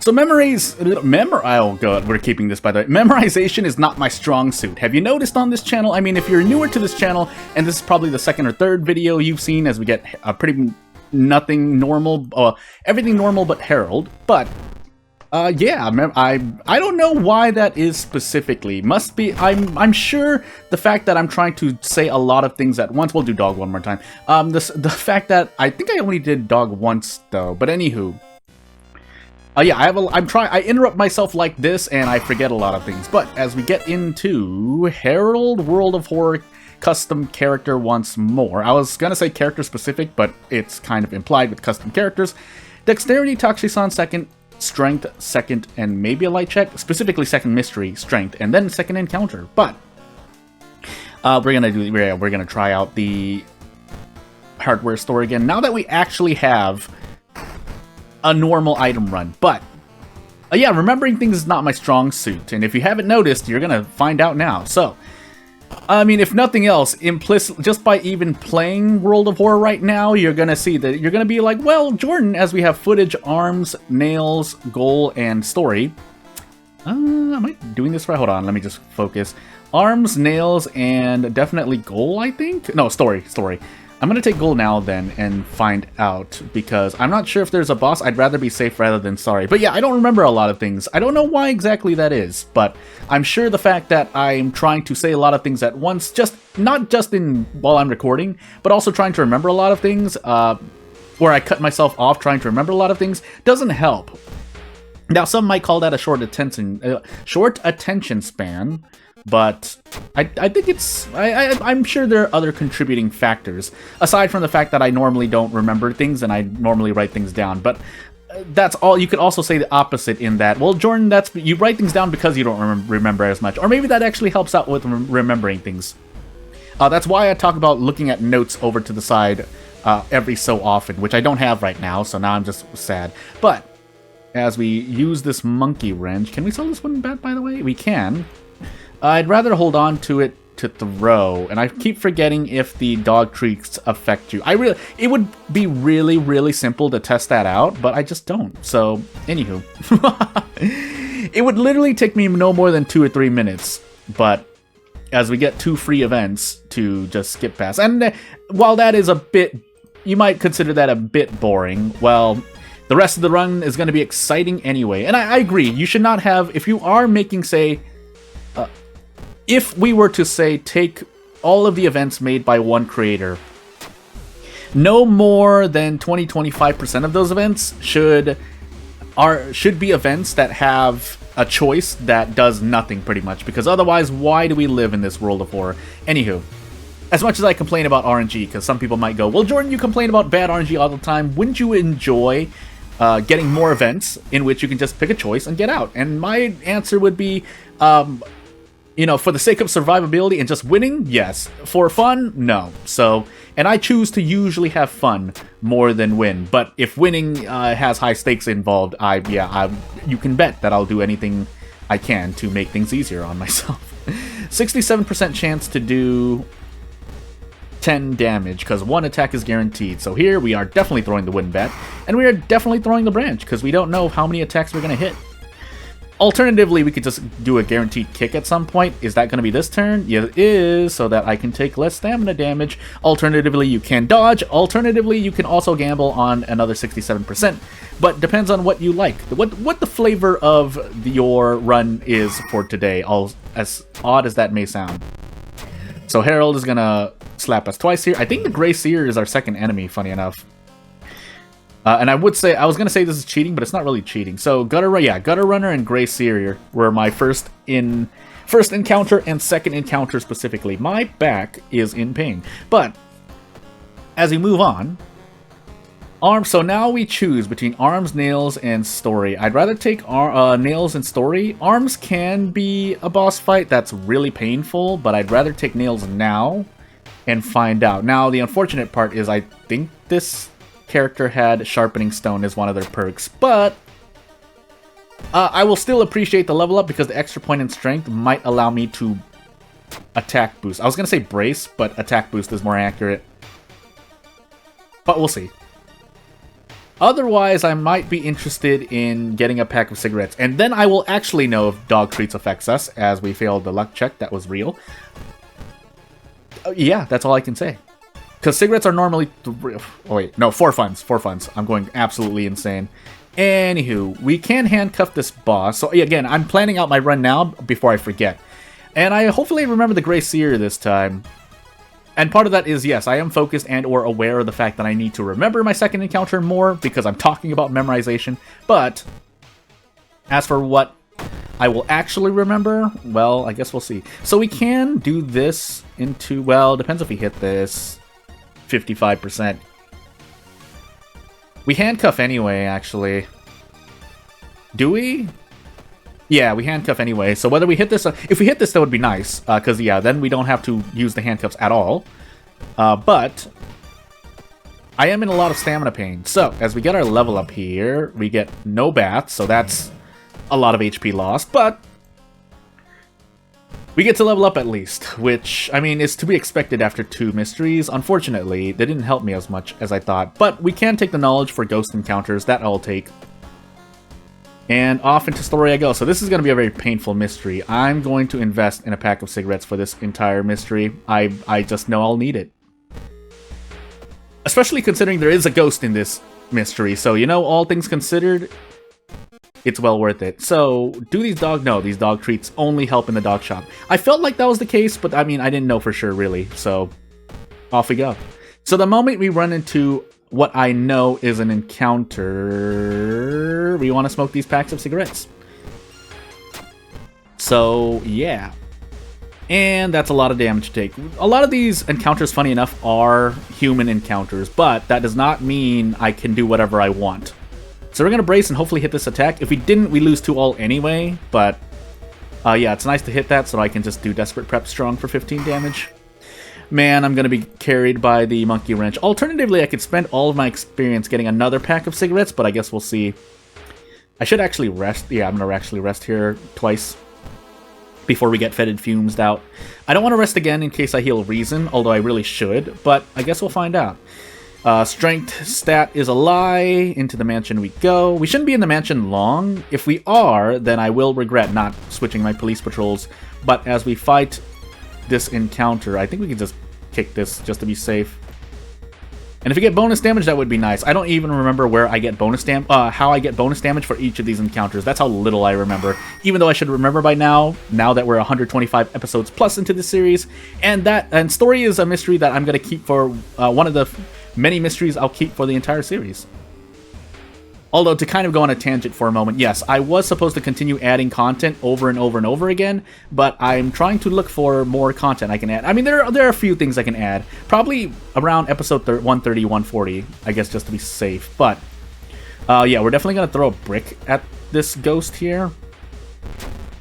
So oh god, we're keeping this by the way. Memorization is not my strong suit. Have you noticed on this channel? I mean, if you're newer to this channel, and this is probably the second or third video you've seen as we get a pretty nothing normal, everything normal but Harold. But yeah, I don't know why that is specifically. Must be, I'm sure the fact that I'm trying to say a lot of things at once. We'll do dog one more time. The fact that I think I only did dog once though. But anywho. Yeah, I interrupt myself like this and I forget a lot of things. But as we get into Harold World of Horror custom character once more. I was gonna say character specific, but it's kind of implied with custom characters. Dexterity, Takshisan second, strength second, and maybe a light check. Specifically second mystery, strength, and then second encounter. But we're gonna try out the hardware store again. Now that we actually have a normal item run, but yeah, remembering things is not my strong suit, and if you haven't noticed, you're gonna find out now. So, I mean, if nothing else, implicit just by even playing World of Horror right now, you're gonna see that you're gonna be like, well, Jordan, as we have footage, arms, nails, goal, and story. Am I doing this right? Hold on, let me just focus. Arms, nails, and definitely goal, I think? No, story. I'm gonna take goal now then and find out, because I'm not sure if there's a boss. I'd rather be safe rather than sorry. But yeah, I don't remember a lot of things. I don't know why exactly that is, but I'm sure the fact that I'm trying to say a lot of things at once, not just while I'm recording, but also trying to remember a lot of things, where I cut myself off trying to remember a lot of things, doesn't help. Now, some might call that a short attention span, but I think I'm sure there are other contributing factors, aside from the fact that I normally don't remember things and I normally write things down. But that's all. You could also say the opposite in that, well, Jordan, you write things down because you don't remember as much. Or maybe that actually helps out with remembering things. That's why I talk about looking at notes over to the side every so often, which I don't have right now, so now I'm just sad. But as we use this monkey wrench, can we sell this one back, by the way? We can. I'd rather hold on to it to throw, and I keep forgetting if the dog treats affect you. It would be really, really simple to test that out, but I just don't. So, anywho. It would literally take me no more than 2 or 3 minutes, but as we get 2 free events to just skip past. And while that is a bit, you might consider that a bit boring, well, the rest of the run is going to be exciting anyway. And I agree, you should not have, if you are making, say, if we were to say take all of the events made by one creator, no more than 20-25% of those events should be events that have a choice that does nothing pretty much, because otherwise why do we live in this world of horror? Anywho, as much as I complain about RNG, because some people might go, well, Jordan, you complain about bad RNG all the time, wouldn't you enjoy getting more events in which you can just pick a choice and get out? And my answer would be, you know, for the sake of survivability and just winning, yes. For fun, no. So, and I choose to usually have fun more than win. But if winning has high stakes involved, you can bet that I'll do anything I can to make things easier on myself. 67% chance to do 10 damage, because 1 attack is guaranteed. So here, we are definitely throwing the win bet, and we are definitely throwing the branch, because we don't know how many attacks we're going to hit. Alternatively, we could just do a guaranteed kick at some point. Is that going to be this turn? Yeah, it is, so that I can take less stamina damage. Alternatively, you can dodge. Alternatively, you can also gamble on another 67%. But depends on what you like. What the flavor of your run is for today, as odd as that may sound. So Harold is going to slap us twice here. I think the Grey Seer is our second enemy, funny enough. And I was going to say this is cheating, but it's not really cheating. So Gutter Runner and Grey Seer were my first encounter and second encounter specifically. My back is in pain. But as we move on, arms. So now we choose between arms, nails, and story. I'd rather take nails and story. Arms can be a boss fight that's really painful, but I'd rather take nails now and find out. Now the unfortunate part is I think this character had Sharpening Stone as one of their perks, but I will still appreciate the level up because the extra point in strength might allow me to attack boost. I was going to say brace, but attack boost is more accurate. But we'll see. Otherwise, I might be interested in getting a pack of cigarettes, and then I will actually know if dog treats affects us, as we failed the luck check. That was real. Yeah, that's all I can say. Because cigarettes are normally... Oh, wait. No, 4 funds. 4 funds. I'm going absolutely insane. Anywho, we can handcuff this boss. So, again, I'm planning out my run now before I forget. And I hopefully remember the Grey Seer this time. And part of that is, yes, I am focused and or aware of the fact that I need to remember my second encounter more because I'm talking about memorization. But as for what I will actually remember, well, I guess we'll see. So we can do this into, well, depends if we hit this 55%. We handcuff anyway, actually. Do we? Yeah, we handcuff anyway, so whether we hit this... if we hit this, that would be nice, because, yeah, then we don't have to use the handcuffs at all. But I am in a lot of stamina pain. So, as we get our level up here, we get no bats, so that's a lot of HP lost, but we get to level up at least, which, I mean, is to be expected after 2 mysteries. Unfortunately, they didn't help me as much as I thought, but we can take the knowledge for ghost encounters. That I'll take. And off into story I go. So this is going to be a very painful mystery. I'm going to invest in a pack of cigarettes for this entire mystery. I just know I'll need it. Especially considering there is a ghost in this mystery. So, you know, all things considered, it's well worth it. So, do these dog... No, these dog treats only help in the dog shop. I felt like that was the case, but I mean, I didn't know for sure, really. So, off we go. So the moment we run into... what I know is an encounter, we want to smoke these packs of cigarettes. So, yeah. And that's a lot of damage to take. A lot of these encounters, funny enough, are human encounters, but that does not mean I can do whatever I want. So we're going to brace and hopefully hit this attack. If we didn't, we lose 2 all anyway, but yeah, it's nice to hit that so I can just do Desperate Prep Strong for 15 damage. Man, I'm going to be carried by the monkey wrench. Alternatively, I could spend all of my experience getting another pack of cigarettes, but I guess we'll see. I should actually rest. Yeah, I'm going to actually rest here twice before we get fetid fumes out. I don't want to rest again in case I heal Reason, although I really should, but I guess we'll find out. Strength stat is a lie. Into the mansion we go. We shouldn't be in the mansion long. If we are, then I will regret not switching my police patrols, but as we fight this encounter, I think we can just kick this just to be safe. And if we get bonus damage, that would be nice. I don't even remember where I get bonus how I get bonus damage for each of these encounters. That's how little I remember. Even though I should remember by now that we're 125 episodes plus into this series. And story is a mystery that I'm going to keep for one of the many mysteries I'll keep for the entire series. Although, to kind of go on a tangent for a moment, yes, I was supposed to continue adding content over and over and over again, but I'm trying to look for more content I can add. I mean, there are a few things I can add. Probably around episode 130, 140, I guess, just to be safe. But, yeah, we're definitely going to throw a brick at this ghost here.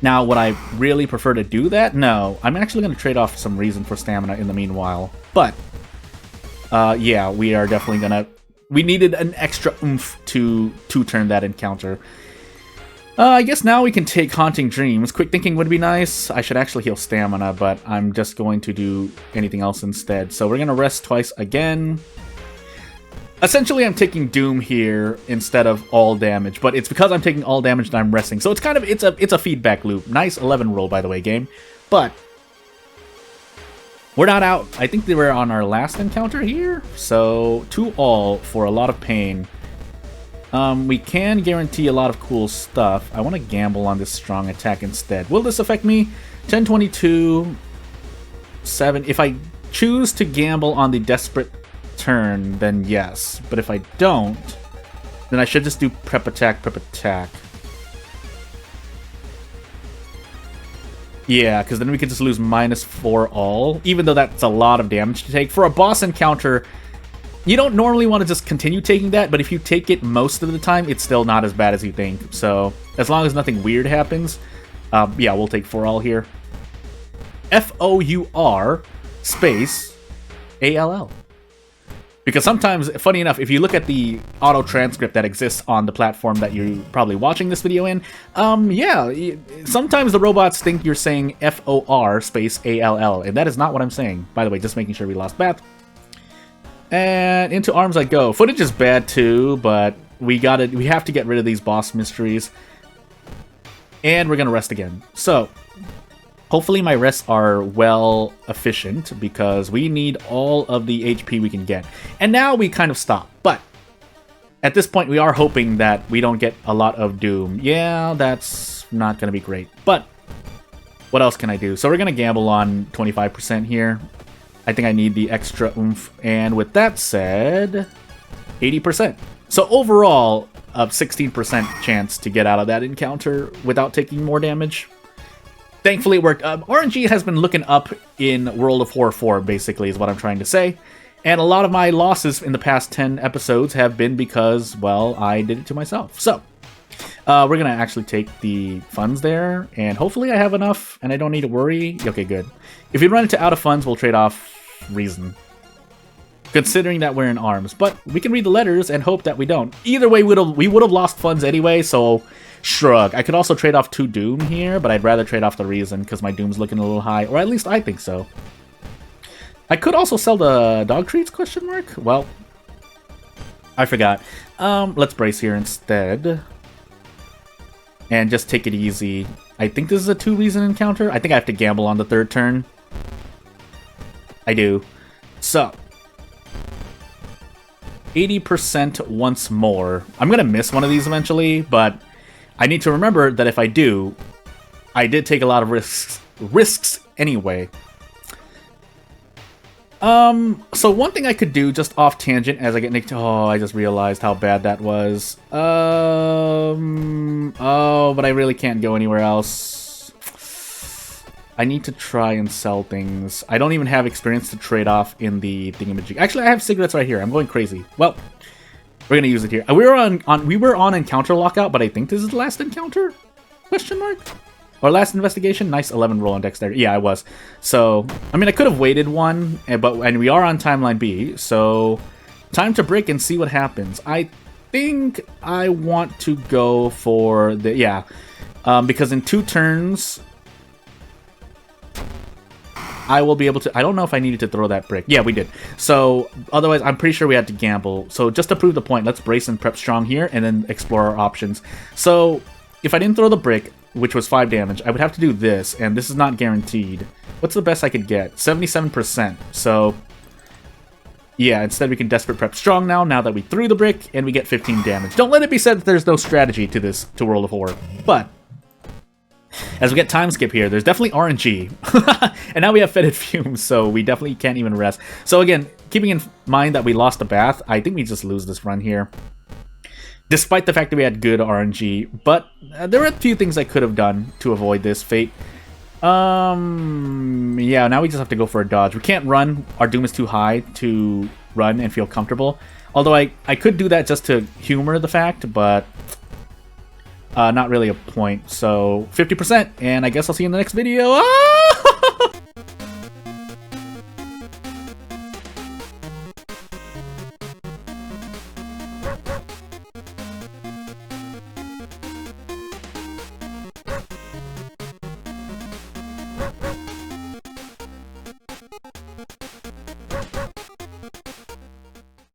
Now, would I really prefer to do that? No. I'm actually going to trade off some Reason for stamina in the meanwhile. But, yeah, we are definitely going to... We needed an extra oomph to turn that encounter. I guess now we can take Haunting Dreams. Quick Thinking would be nice. I should actually heal stamina, but I'm just going to do anything else instead. So we're going to rest twice again. Essentially, I'm taking Doom here instead of all damage, but it's because I'm taking all damage that I'm resting. So it's kind of it's a feedback loop. Nice 11 roll, by the way, game. But we're not out. I think they were on our last encounter here. So 2 all for a lot of pain. We can guarantee a lot of cool stuff. I want to gamble on this strong attack instead. Will this affect me? 10, 22, 7. If I choose to gamble on the desperate turn, then yes. But if I don't, then I should just do prep attack, prep attack. Yeah, because then we could just lose -4 all, even though that's a lot of damage to take. For a boss encounter, you don't normally want to just continue taking that, but if you take it most of the time, it's still not as bad as you think. So, as long as nothing weird happens, yeah, we'll take 4 all here. FOUR space ALL. Because sometimes, funny enough, if you look at the auto transcript that exists on the platform that you're probably watching this video in, yeah, sometimes the robots think you're saying FOR space ALL, and that is not what I'm saying. By the way, just making sure we lost Beth. And into arms I go. Footage is bad too, but we have to get rid of these boss mysteries. And we're gonna rest again. So, hopefully my rests are well efficient, because we need all of the HP we can get. And now we kind of stop, but at this point we are hoping that we don't get a lot of Doom. Yeah, that's not gonna be great, but what else can I do? So we're gonna gamble on 25% here. I think I need the extra oomph, and with that said, 80%. So overall, a 16% chance to get out of that encounter without taking more damage. Thankfully it worked. RNG has been looking up in World of Horror 4, basically, is what I'm trying to say. And a lot of my losses in the past 10 episodes have been because, well, I did it to myself. So, we're going to actually take the funds there, and hopefully I have enough, and I don't need to worry. Okay, good. If we run into out of funds, we'll trade off reason, considering that we're in arms. But we can read the letters and hope that we don't. Either way, we would have lost funds anyway, so shrug. I could also trade off 2 Doom here, but I'd rather trade off the reason, because my Doom's looking a little high, or at least I think so. I could also sell the dog treats, question mark? Well, I forgot. Let's brace here instead. And just take it easy. I think this is a 2 reason encounter. I think I have to gamble on the 3rd turn. I do. So, 80% once more. I'm gonna miss one of these eventually, but I need to remember that if I do, I did take a lot of risks anyway. So one thing I could do just off tangent as I get nicked. Oh, I just realized how bad that was. Oh, but I really can't go anywhere else. I need to try and sell things. I don't even have experience to trade off in the thingamajig. Actually, I have cigarettes right here. I'm going crazy. Well, we're gonna use it here. We were on encounter lockout, but I think this is the last encounter? Question mark? Or last investigation? Nice 11 roll on dexterity. Yeah, I was. So, I mean, I could have waited one, and we are on timeline B, so time to break and see what happens. I think I want to go for the, yeah, because in 2 turns, I will be able to, I don't know if I needed to throw that brick. Yeah, we did. So, otherwise, I'm pretty sure we had to gamble. So, just to prove the point, let's brace and prep strong here, and then explore our options. So, if I didn't throw the brick, which was 5 damage, I would have to do this, and this is not guaranteed. What's the best I could get? 77%. So, yeah, instead we can Desperate Prep Strong now that we threw the brick, and we get 15 damage. Don't let it be said that there's no strategy to World of Horror. But, as we get time skip here, there's definitely RNG. And now we have fetid fumes, so we definitely can't even rest. So again, keeping in mind that we lost the bath, I think we just lose this run here. Despite the fact that we had good RNG, but there were a few things I could have done to avoid this fate. Yeah, now we just have to go for a dodge. We can't run. Our Doom is too high to run and feel comfortable. Although I could do that just to humor the fact, but not really a point. So 50%, and I guess I'll see you in the next video. Ah!